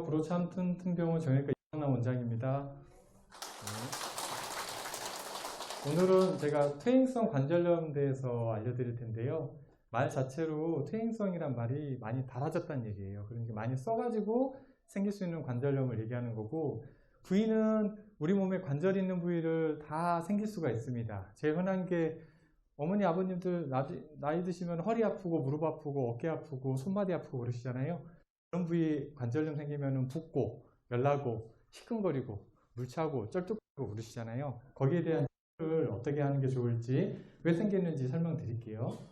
안녕하세요. 구로참 튼튼병원 정형외과 이상남 원장입니다. 네. 오늘은 제가 퇴행성 관절염에 대해서 알려드릴 텐데요. 말 자체로 퇴행성이란 말이 많이 달아졌다는 얘기예요. 그러니까 많이 써가지고 생길 수 있는 관절염을 얘기하는 거고, 부위는 우리 몸에 관절이 있는 부위를 다 생길 수가 있습니다. 제일 흔한 게 어머니 아버님들 나이 드시면 허리 아프고 무릎 아프고 어깨 아프고 손마디 아프고 그러시잖아요. 그런 부위 관절염 생기면 붓고 열나고 시큰거리고 물차고 쩔뚝거리고 그러시잖아요. 거기에 대한 치료를 어떻게 하는 게 좋을지, 왜 생기는지 설명드릴게요.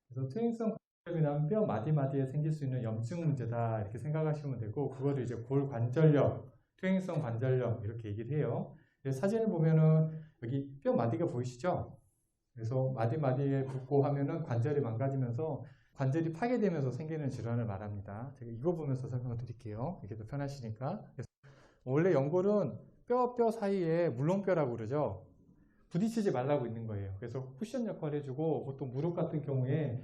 그래서 퇴행성 관절염이란 뼈 마디마디에 생길 수 있는 염증 문제다 이렇게 생각하시면 되고, 그거를 이제 골관절염, 퇴행성 관절염 이렇게 얘기를 해요. 사진을 보면은 여기 뼈 마디가 보이시죠? 그래서 마디마디에 붓고 하면은 관절이 망가지면서 관절이 파괴되면서 생기는 질환을 말합니다. 제가 이거 보면서 설명을 드릴게요. 이게 더 편하시니까. 그래서 원래 연골은 뼈 사이에 물렁뼈라고 그러죠. 부딪히지 말라고 있는 거예요. 그래서 쿠션 역할을 해주고, 보통 무릎 같은 경우에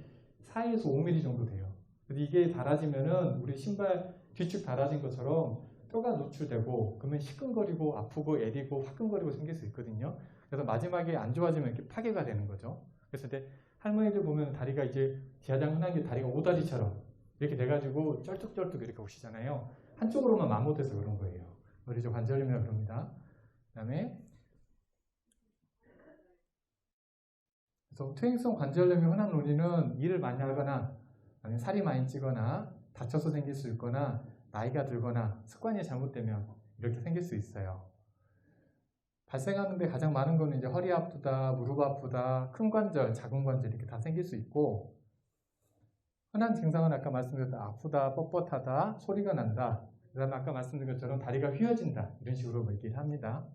4에서 5mm 정도 돼요. 근데 이게 닳아지면은 우리 신발 뒤축 닳아진 것처럼 뼈가 노출되고, 그러면 시큰거리고 아프고 애리고 화끈거리고 생길 수 있거든요. 그래서 마지막에 안 좋아지면 이렇게 파괴가 되는 거죠. 그래서 근데 할머니들 보면 다리가 이제 가장 흔한 게 다리가 오다리처럼 이렇게 돼가지고 쩔뚝쩔뚝 이렇게 오시잖아요. 한쪽으로만 마모돼서 그런 거예요. 그래서 관절염이라고 그럽니다. 그 다음에 그래서 퇴행성 관절염의 흔한 원인은 일을 많이 하거나 아니면 살이 많이 찌거나 다쳐서 생길 수 있거나 나이가 들거나 습관이 잘못되면 이렇게 생길 수 있어요. 발생하는데 가장 많은 거는 이제 허리 아프다, 무릎 아프다, 큰 관절, 작은 관절 이렇게 다 생길 수 있고, 흔한 증상은 아까 말씀드렸던 아프다, 뻣뻣하다, 소리가 난다, 그 다음에 아까 말씀드린 것처럼 다리가 휘어진다 이런 식으로 얘기를 합니다.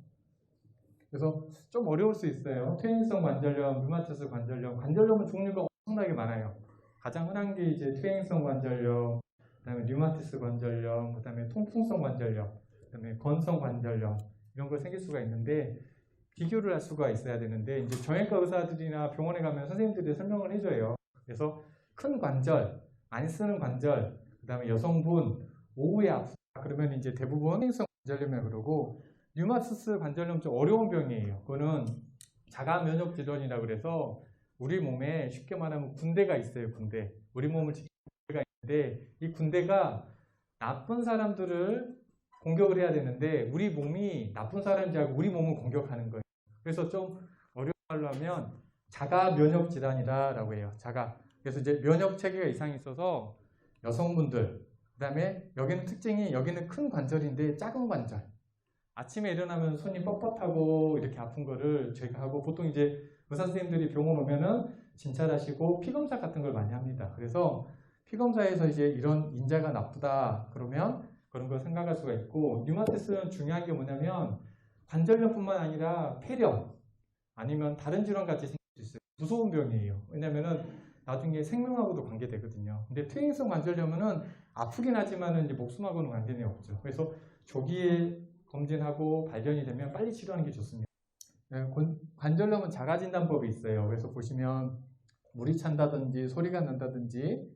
그래서 좀 어려울 수 있어요. 퇴행성 관절염, 류마티스 관절염, 관절염은 종류가 엄청나게 많아요. 가장 흔한 게 이제 퇴행성 관절염, 그 다음에 류마티스 관절염, 그 다음에 통풍성 관절염, 그 다음에 건성 관절염 이런 거 생길 수가 있는데, 비교를 할 수가 있어야 되는데, 이제 정형외과 의사들이나 병원에 가면 선생님들이 설명을 해줘요. 그래서 큰 관절, 안 쓰는 관절, 그 다음에 여성분 오후에 아프다 그러면 이제 대부분 퇴행성 관절염이라고 그러고, 류마티스 관절염 좀 어려운 병이에요. 그거는 자가 면역 질환이라 그래서 우리 몸에 쉽게 말하면 군대가 있어요. 군대. 우리 몸을 지키는 군대가 있는데, 이 군대가 나쁜 사람들을 공격을 해야 되는데 우리 몸이 나쁜 사람인지 알고 우리 몸을 공격하는 거예요. 그래서 좀 어려운 말로 하면 자가 면역 질환이라고 해요. 자가. 그래서 이제 면역 체계가 이상이 있어서 여성분들, 그 다음에 여기는 특징이, 여기는 큰 관절인데 작은 관절. 아침에 일어나면 손이 뻣뻣하고 이렇게 아픈 거를 저희가 하고, 보통 이제 의사 선생님들이 병원 오면은 진찰하시고 피검사 같은 걸 많이 합니다. 그래서 피검사에서 이제 이런 인자가 나쁘다 그러면 그런 걸 생각할 수가 있고, 류마티스는 중요한 게 뭐냐면 관절염뿐만 아니라 폐렴 아니면 다른 질환 같이 생길 수 있어요. 무서운 병이에요. 왜냐면은 나중에 생명하고도 관계되거든요. 근데 퇴행성 관절염은 아프긴 하지만 이제 목숨하고는 관계는 없죠. 그래서 조기에 검진하고 발견이 되면 빨리 치료하는 게 좋습니다. 관절염은 자가진단법이 있어요. 그래서 보시면 물이 찬다든지 소리가 난다든지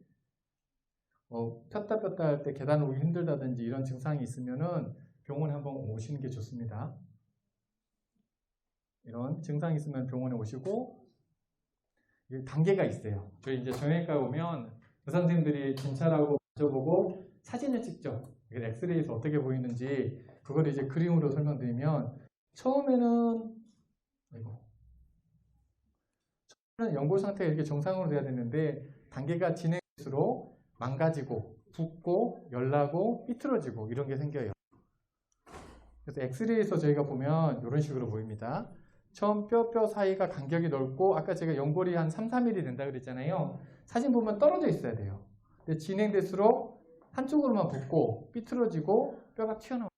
폈다 폈다 할 때 계단 오기 힘들다든지 이런 증상이 있으면은 병원에 한번 오시는 게 좋습니다. 이런 증상이 있으면 병원에 오시고, 단계가 있어요. 저희 이제 정형외과 오면 의사 선생님들이 진찰하고 만져보고 사진을 찍죠. 엑스레이에서 어떻게 보이는지 그걸 이제 그림으로 설명드리면, 처음에는 연골 상태가 이렇게 정상으로 돼야 되는데 단계가 진행할수록 망가지고 붓고 열나고 삐뚤어지고 이런 게 생겨요. 그래서 엑스레이에서 저희가 보면 이런 식으로 보입니다. 처음 뼈 사이가 간격이 넓고, 아까 제가 연골이 한 3, 4mm 된다 그랬잖아요. 사진 보면 떨어져 있어야 돼요. 근데 진행될수록 한쪽으로만 붓고 삐뚤어지고 뼈가 튀어나와요.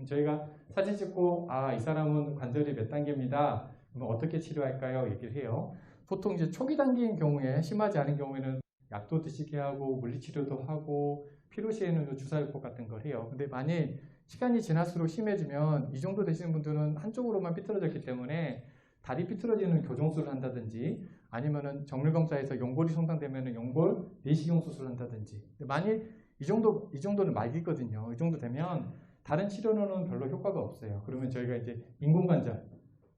저희가 사진 찍고 이 사람은 관절이 몇 단계입니다. 그럼 어떻게 치료할까요? 얘기를 해요. 보통 이제 초기 단계인 경우에, 심하지 않은 경우에는 약도 드시게 하고 물리치료도 하고 피로시에는 주사요법 같은 걸 해요. 근데 만약 시간이 지날수록 심해지면 이 정도 되시는 분들은 한쪽으로만 삐뚤어졌기 때문에 다리 삐뚤어지는 교정술을 한다든지, 아니면은 정밀검사에서 연골이 손상되면 연골 내시경 수술을 한다든지, 만일 이 정도는 말기거든요. 이 정도 되면 다른 치료로는 별로 효과가 없어요. 그러면 저희가 이제 인공관절,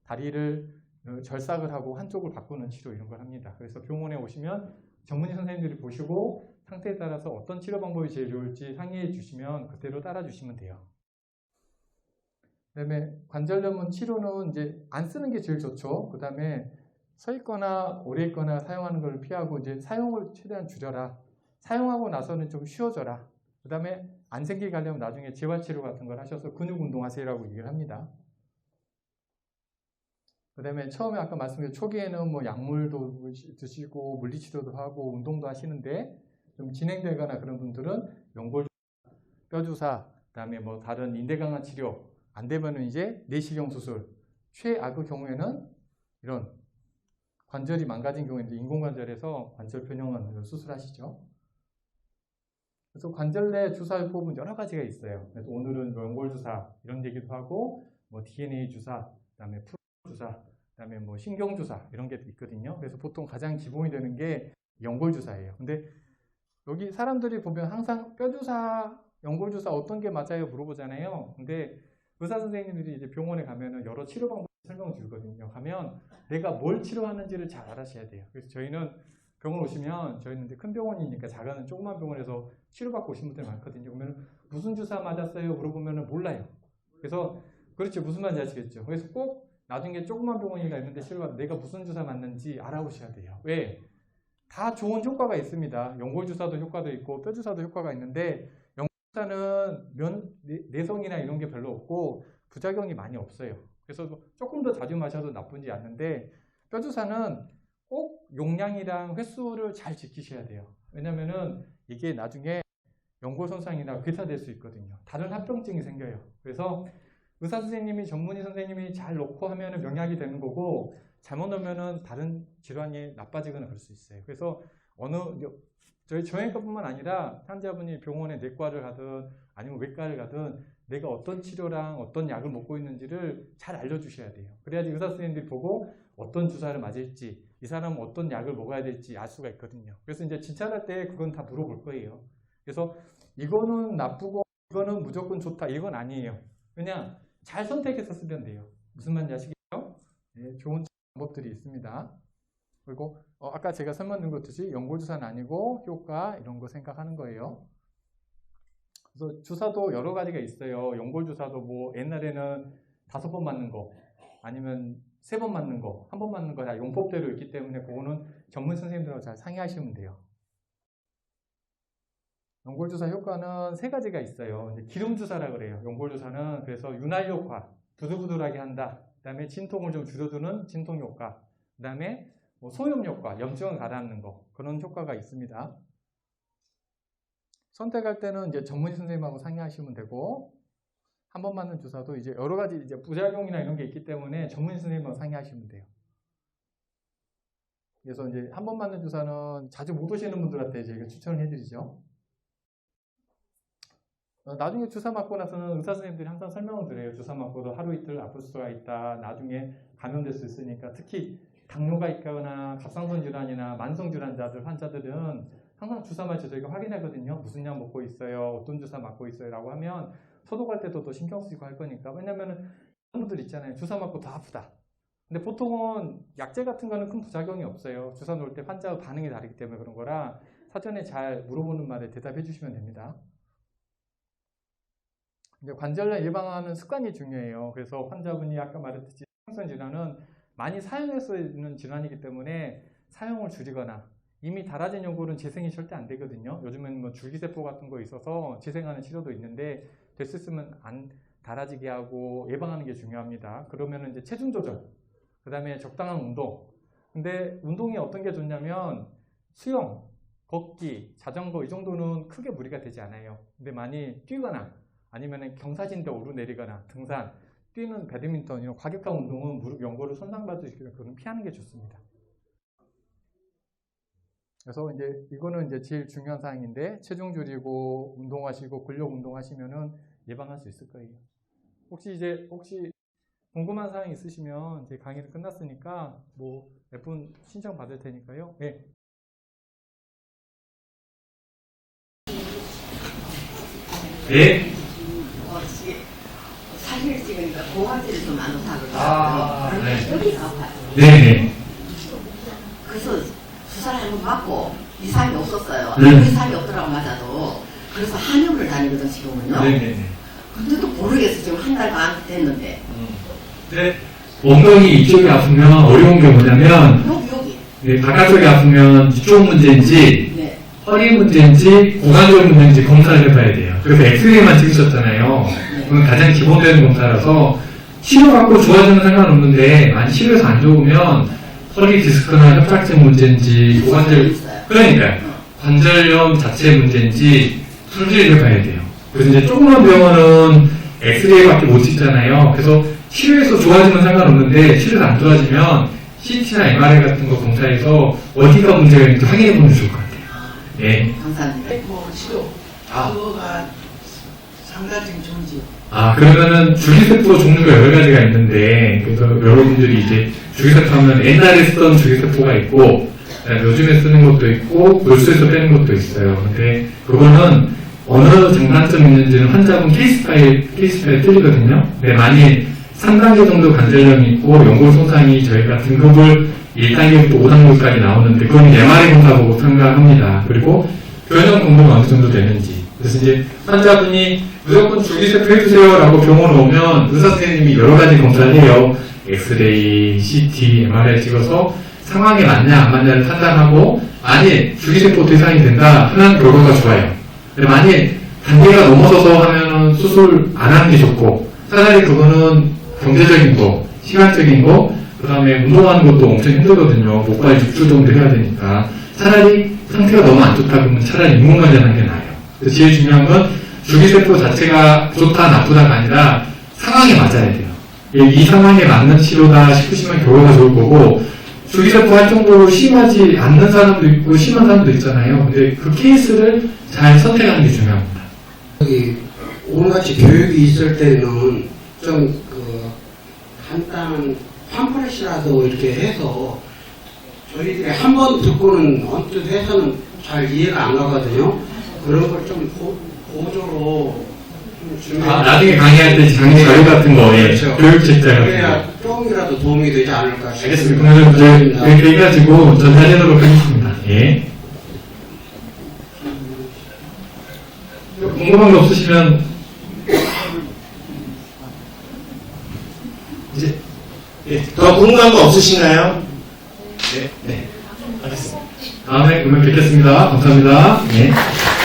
다리를 절삭을 하고 한쪽을 바꾸는 치료 이런 걸 합니다. 그래서 병원에 오시면 전문의 선생님들이 보시고 상태에 따라서 어떤 치료 방법이 제일 좋을지 상의해 주시면 그대로 따라 주시면 돼요. 그다음에 관절염은 치료는 이제 안 쓰는 게 제일 좋죠. 그다음에 서 있거나 오래 있거나 사용하는 걸 피하고 이제 사용을 최대한 줄여라. 사용하고 나서는 좀 쉬어져라. 그다음에 안 생기게 하려면 나중에 재활치료 같은 걸 하셔서 근육 운동하세요라고 얘기를 합니다. 그다음에 처음에 아까 말씀드린 초기에는 뭐 약물도 드시고 물리치료도 하고 운동도 하시는데 좀 진행되거나 그런 분들은 연골 뼈주사, 그다음에 뭐 다른 인대 강화 치료 안 되면은 이제 내시경 수술. 최악의 경우에는 이런 관절이 망가진 경우에 인공관절에서 관절 변형하는 수술하시죠. 그래서 관절 내 주사요법은 여러 가지가 있어요. 그래서 오늘은 연골 주사 이런 얘기도 하고 뭐 DNA 주사, 그다음에 프로 주사, 그다음에 뭐 신경 주사 이런 게 있거든요. 그래서 보통 가장 기본이 되는 게 연골 주사예요. 근데 여기 사람들이 보면 항상 뼈 주사, 연골 주사 어떤 게 맞아요 물어보잖아요. 근데 의사 선생님들이 이제 병원에 가면은 여러 치료 방법 설명 주거든요. 가면 내가 뭘 치료하는지를 잘 알아셔야 돼요. 그래서 저희는 병원 오시면 저희는 이제 큰 병원이니까 작은 조그만 병원에서 치료받고 오신 분들 많거든요. 그러면 무슨 주사 맞았어요 물어보면은 몰라요. 그래서 그렇죠. 무슨 말인지 아시겠죠. 그래서 꼭 나중에 조그만 병원이나 있는데 치료받 내가 무슨 주사 맞는지 알아보셔야 돼요. 왜? 다 좋은 효과가 있습니다. 연골 주사도 효과도 있고 뼈 주사도 효과가 있는데 연골 주사는 내성이나 이런 게 별로 없고 부작용이 많이 없어요. 그래서 조금 더 자주 마셔도 나쁘지 않는데 뼈 주사는 꼭 용량이랑 횟수를 잘 지키셔야 돼요. 왜냐면은 이게 나중에 연골 손상이나 괴사될 수 있거든요. 다른 합병증이 생겨요. 그래서 의사 선생님이 전문의 선생님이 잘 놓고 하면은 명약이 되는 거고 잘못 놓으면은 다른 질환이 나빠지거나 그럴 수 있어요. 그래서 저희 정형외과뿐만 아니라 환자분이 병원에 내과를 가든 아니면 외과를 가든 내가 어떤 치료랑 어떤 약을 먹고 있는지를 잘 알려주셔야 돼요. 그래야지 의사 선생님들이 보고 어떤 주사를 맞을지 이 사람은 어떤 약을 먹어야 될지 알 수가 있거든요. 그래서 이제 진찰할 때 그건 다 물어볼 거예요. 그래서 이거는 나쁘고 이거는 무조건 좋다 이건 아니에요. 그냥 잘 선택해서 쓰면 돼요. 무슨 말인지 아시겠죠? 네, 좋은 방법들이 있습니다. 그리고 아까 제가 설명드린 것듯이 연골주사는 아니고 효과 이런 거 생각하는 거예요. 그래서 주사도 여러 가지가 있어요. 연골주사도 뭐 옛날에는 5번 맞는 거 아니면 3번 맞는 거, 1번 맞는 거 다 용법대로 있기 때문에 그거는 전문 선생님들하고 잘 상의하시면 돼요. 연골주사 효과는 3가지가 있어요. 기름주사라 그래요. 연골주사는 그래서 윤활 효과, 부들부들하게 한다. 그 다음에 진통을 좀 줄여주는 진통 효과. 그 다음에 뭐 소염 효과, 염증을 가라앉는 거. 그런 효과가 있습니다. 선택할 때는 이제 전문의 선생님하고 상의하시면 되고, 한 번 맞는 주사도 이제 여러 가지 이제 부작용이나 이런 게 있기 때문에 전문의 선생님하고 상의하시면 돼요. 그래서 이제 한 번 맞는 주사는 자주 못 오시는 분들한테 저희가 추천을 해드리죠. 나중에 주사 맞고 나서는 의사 선생님들이 항상 설명을 드려요. 주사 맞고도 하루 이틀 아플 수가 있다. 나중에 감염될 수 있으니까 특히 당뇨가 있거나 갑상선 질환이나 만성 질환자들 환자들은 항상 주사 맞을 때 저희가 확인하거든요. 무슨 약 먹고 있어요? 어떤 주사 맞고 있어요? 라고 하면 소독할 때도 더 신경 쓰이고 할 거니까. 왜냐면은 그런 분들 있잖아요. 주사 맞고 더 아프다. 근데 보통은 약제 같은 거는 큰 부작용이 없어요. 주사 놓을 때 환자의 반응이 다르기 때문에 그런 거라 사전에 잘 물어보는 말에 대답해 주시면 됩니다. 이제 관절염 예방하는 습관이 중요해요. 그래서 환자분이 아까 말했듯이 생선 질환은 많이 사용해서 있는 질환이기 때문에 사용을 줄이거나 이미 닳아진 연골은 재생이 절대 안 되거든요. 요즘은 뭐 줄기세포 같은 거 있어서 재생하는 치료도 있는데 될 수 있으면 안 닳아지게 하고 예방하는 게 중요합니다. 그러면 이제 체중 조절, 그 다음에 적당한 운동. 근데 운동이 어떤 게 좋냐면 수영, 걷기, 자전거 이 정도는 크게 무리가 되지 않아요. 근데 많이 뛰거나 아니면 경사진데 오르내리거나 등산, 뛰는 배드민턴 이런 과격한 운동은 무릎 연골을 손상받을 수 있기 때문에 그건 피하는 게 좋습니다. 그래서 이제 이거는 이제 제일 중요한 사항인데 체중 줄이고 운동하시고 근력 운동하시면은 예방할 수 있을 거예요. 혹시 궁금한 사항 있으시면 제 강의는 끝났으니까 뭐 몇 분 신청 받을 테니까요. 네. 네. 사진을 찍으니까 고관절이 좀 안 좋다고 아, 그러더라고요. 네. 여기가 아파요. 네네. 그래서 주사를 한번 맞고 이상이 없었어요. 네. 아무 이상이 없더라고 맞아도. 그래서 한의원을 다니거든 지금은요. 네네네. 근데도 모르겠어. 지금 한 달 반 됐는데. 네. 엉덩이 이쪽이 아프면 어려운 게 뭐냐면, 여기. 네, 바깥쪽이 아프면 이쪽 문제인지, 네. 허리 문제인지, 고관절 문제인지 검사를 해봐야 돼요. 그래서 엑스레이만 찍으셨잖아요. 그건 가장 기본되는 검사라서, 치료받고 좋아지는 상관없는데, 많이 치료해서 안 좋으면, 허리 디스크나 협착증 문제인지, 고관절, 있어요. 그러니까요. 관절염 자체 문제인지, 손질을 해봐야 돼요. 그래서 이제 조그만 병원은 엑스레이밖에 못 찍잖아요. 그래서 치료해서 좋아지면 상관없는데 치료가 안 좋아지면 CT나 MRI 같은 거 검사해서 어디가 문제가 있는지 확인해 보면 좋을 것 같아요. 네. 감사합니다. 뭐 치료 그거가 상당히 좋은지. 그러면은 주기세포 종류가 여러 가지가 있는데 그래서 여러분들이 이제 주기세포 하면 옛날에 쓰던 주기세포가 있고 요즘에 쓰는 것도 있고 골수에서 빼는 것도 있어요. 근데 그거는 어느 장단점이 있는지는 환자분 케이스 파일 틀리거든요. 근데 만일 3단계 정도 관절염이 있고 연골 손상이 저희가 등급을 1단계부터 5단계까지 나오는데 그건 MRI 검사 보고 평가합니다. 그리고 교정 공부가 어느 정도 되는지. 그래서 이제 환자분이 무조건 줄기세포 해주세요 라고 병원 오면 의사 선생님이 여러 가지 검사를 해요. 엑스레이, CT, MRI 찍어서 상황에 맞냐 안 맞냐를 판단하고 만일 줄기세포 대상이 된다 하면 결과가 좋아요. 근데 만일 단계가 넘어서서 하면은 수술 안 하는 게 좋고 차라리 그거는 경제적인 거, 시간적인 거, 그 다음에 운동하는 것도 엄청 힘들거든요. 목발 6주 정도 해야 되니까 차라리 상태가 너무 안 좋다 그러면 차라리 인공관절하는 게 나아요. 그래서 제일 중요한 건 줄기세포 자체가 좋다 나쁘다가 아니라 상황에 맞아야 돼요. 이 상황에 맞는 치료다 싶으시면 결과가 좋을 거고 줄기세포 할 정도로 심하지 않는 사람도 있고 심한 사람도 있잖아요. 근데 그 케이스를 잘 선택하는 게 중요합니다. 여기 오늘같이 교육이 있을 때는 좀 간단한 팜플렛이라도 이렇게 해서 저희들이 한 번 듣고는 언뜻 해서는 잘 이해가 안 가거든요. 그런 걸 좀 보조로 좀 준비해. 나중에 강의할 때 강의 자료 같은 거에 그렇죠. 교육책자 같은 거. 그래야 조금이라도 도움이 되지 않을까 싶습니다. 알겠습니다. 그러면 이제 이렇게 해가지고 전달해도록 하겠습니다. 예. 궁금한 거 없으시면 이제 더 궁금한 거 없으신가요? 네. 알겠습니다. 다음에 그러면 뵙겠습니다. 감사합니다. 네.